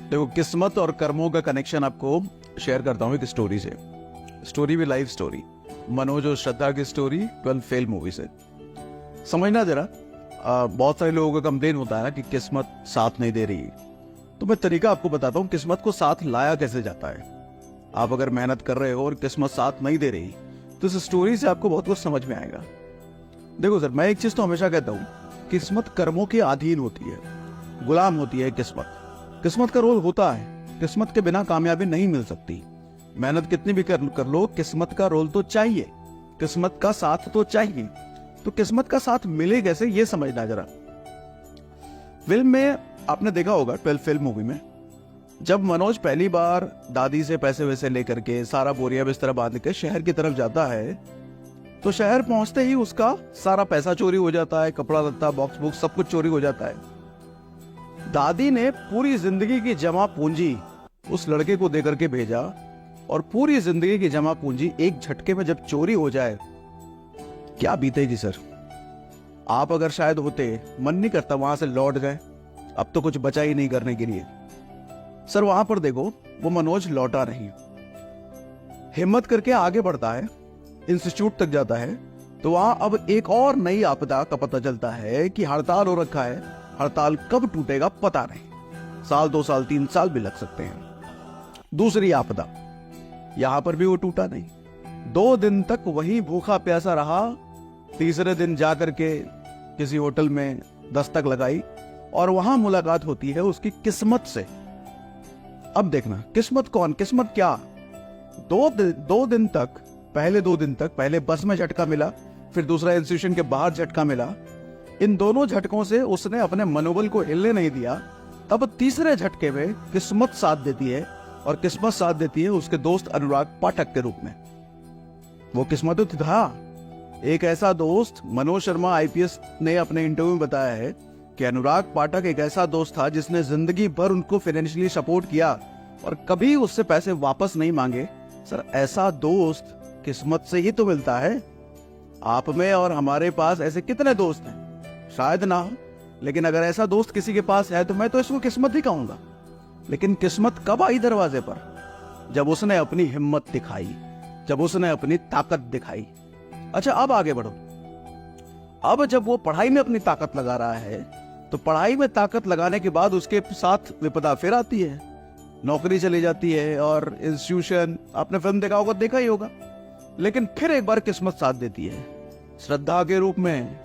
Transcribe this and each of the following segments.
देखो, किस्मत और कर्मों का कनेक्शन आपको शेयर करता हूँ एक स्टोरी से। स्टोरी भी लाइफ स्टोरी, मनोज और श्रद्धा की स्टोरी 12 फेल मूवी से। समझना जरा, बहुत सारे लोगों का कंप्लेन होता है ना कि किस्मत साथ नहीं दे रही। तो मैं तरीका आपको बताता हूँ किस्मत को साथ लाया कैसे जाता है। आप अगर मेहनत कर रहे हो और किस्मत साथ नहीं दे रही तो इस स्टोरी से आपको बहुत कुछ समझ में आएगा। देखो सर, मैं एक चीज तो हमेशा कहता हूँ, किस्मत कर्मों के अधीन होती है, गुलाम होती है किस्मत। किस्मत का रोल होता है, किस्मत के बिना कामयाबी नहीं मिल सकती। मेहनत कितनी भी कर लो, किस्मत का रोल तो चाहिए, किस्मत का साथ तो चाहिए। तो किस्मत का साथ मिले कैसे, ये समझना जरा। फिल्म में आपने देखा होगा 12 फेल मूवी में, जब मनोज पहली बार दादी से पैसे वैसे लेकर के सारा बोरिया बिस्तर बांध के शहर की तरफ जाता है, तो शहर पहुंचते ही उसका सारा पैसा चोरी हो जाता है, कपड़ा लत्ता बॉक्स बुक सब कुछ चोरी हो जाता है। दादी ने पूरी जिंदगी की जमा पूंजी उस लड़के को देकर के भेजा, और पूरी जिंदगी की जमा पूंजी एक झटके में जब चोरी हो जाए, क्या बीतेगी सर। आप अगर शायद होते, मन नहीं करता वहां से लौट गए, अब तो कुछ बचा ही नहीं करने के लिए। सर वहां पर देखो, वो मनोज लौटा नहीं, हिम्मत करके आगे बढ़ता है, इंस्टीट्यूट तक जाता है। तो वहां अब एक और नई आपदा का पता चलता है कि हड़ताल हो रखा है। हड़ताल कब टूटेगा पता नहीं, साल 2 साल 3 साल भी लग सकते हैं। दूसरी आपदा, यहां पर भी वो टूटा नहीं, 2 दिन तक वही भूखा प्यासा रहा। तीसरे दिन जाकर के किसी होटल में दस्तक लगाई और वहां मुलाकात होती है उसकी किस्मत से। अब देखना, किस्मत कौन, किस्मत क्या। 2 दिन तक, पहले 2 दिन तक, पहले बस में झटका मिला, फिर दूसरा इंस्टीट्यूशन के बाहर झटका मिला। इन दोनों झटकों से उसने अपने मनोबल को हिलने नहीं दिया। तब तीसरे झटके में किस्मत साथ देती है, और किस्मत साथ देती है उसके दोस्त अनुराग पाठक के रूप में। वो किस्मत तो था, एक ऐसा दोस्त, मनोज शर्मा आईपीएस ने अपने इंटरव्यू में बताया है कि अनुराग पाठक एक ऐसा दोस्त था जिसने जिंदगी भर उनको फाइनेंशियली सपोर्ट किया और कभी उससे पैसे वापस नहीं मांगे। सर ऐसा दोस्त किस्मत से ही तो मिलता है। आप में और हमारे पास ऐसे कितने दोस्त हैं, शायद ना हो, लेकिन अगर ऐसा दोस्त किसी के पास है तो मैं तो इसको किस्मत ही कहूंगा। लेकिन किस्मत कब आई दरवाजे पर, जब उसने अपनी हिम्मत दिखाई, जब उसने अपनी ताकत दिखाई। अच्छा अब आगे बढ़ो। अब जब वो पढ़ाई में अपनी ताकत लगा रहा है, तो पढ़ाई में ताकत लगाने के बाद उसके साथ विपदा फिर आती है, नौकरी चली जाती है और इंस्टीट्यूशन, आपने फिल्म देखा होगा, देखा ही होगा। लेकिन फिर एक बार किस्मत साथ देती है, श्रद्धा के रूप में।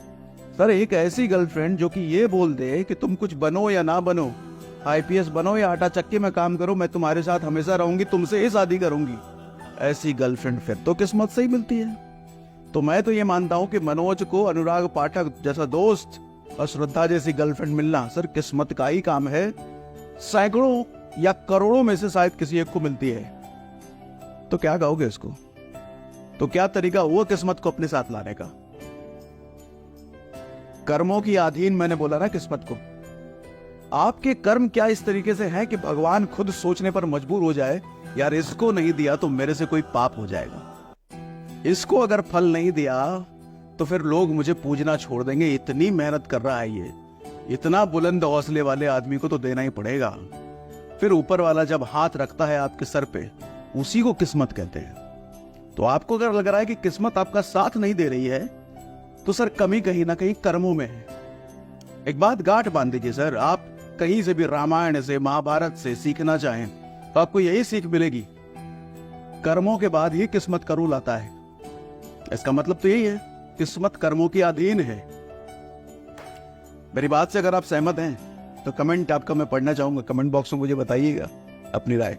सर एक ऐसी गर्लफ्रेंड जो कि ये बोल दे कि तुम कुछ बनो या ना बनो, आईपीएस बनो या आटा चक्की में काम करो, मैं तुम्हारे साथ हमेशा रहूंगी, तुमसे ही शादी करूंगी, ऐसी गर्लफ्रेंड फिर तो किस्मत से ही मिलती है। तो मैं तो ये मानता हूं कि मनोज को अनुराग पाठक जैसा दोस्त और श्रद्धा जैसी गर्लफ्रेंड मिलना सर किस्मत का ही काम है। सैकड़ों या करोड़ों में से शायद किसी एक को मिलती है। तो क्या कहोगे इसको, तो क्या तरीका हुआ किस्मत को अपने साथ लाने का। कर्मों की अधीन मैंने बोला ना किस्मत को। आपके कर्म क्या इस तरीके से हैं कि भगवान खुद सोचने पर मजबूर हो जाए, यार इसको नहीं दिया तो मेरे से कोई पाप हो जाएगा, इसको अगर फल नहीं दिया तो फिर लोग मुझे पूजना छोड़ देंगे, इतनी मेहनत कर रहा है ये, इतना बुलंद हौसले वाले आदमी को तो देना ही पड़ेगा। फिर ऊपर वाला जब हाथ रखता है आपके सर पे, उसी को किस्मत कहते हैं। तो आपको अगर लग रहा है कि किस्मत आपका साथ नहीं दे रही है, तो सर कमी कहीं ना कहीं कर्मों में है। एक बात गांठ बांध दीजिए सर, आप कहीं से भी रामायण से महाभारत से सीखना चाहें तो आपको यही सीख मिलेगी, कर्मों के बाद ही किस्मत का रूल आता है। इसका मतलब तो यही है, किस्मत कर्मों की अधीन है। मेरी बात से अगर आप सहमत हैं तो कमेंट आपका मैं पढ़ना चाहूंगा, कमेंट बॉक्स में मुझे बताइएगा अपनी राय।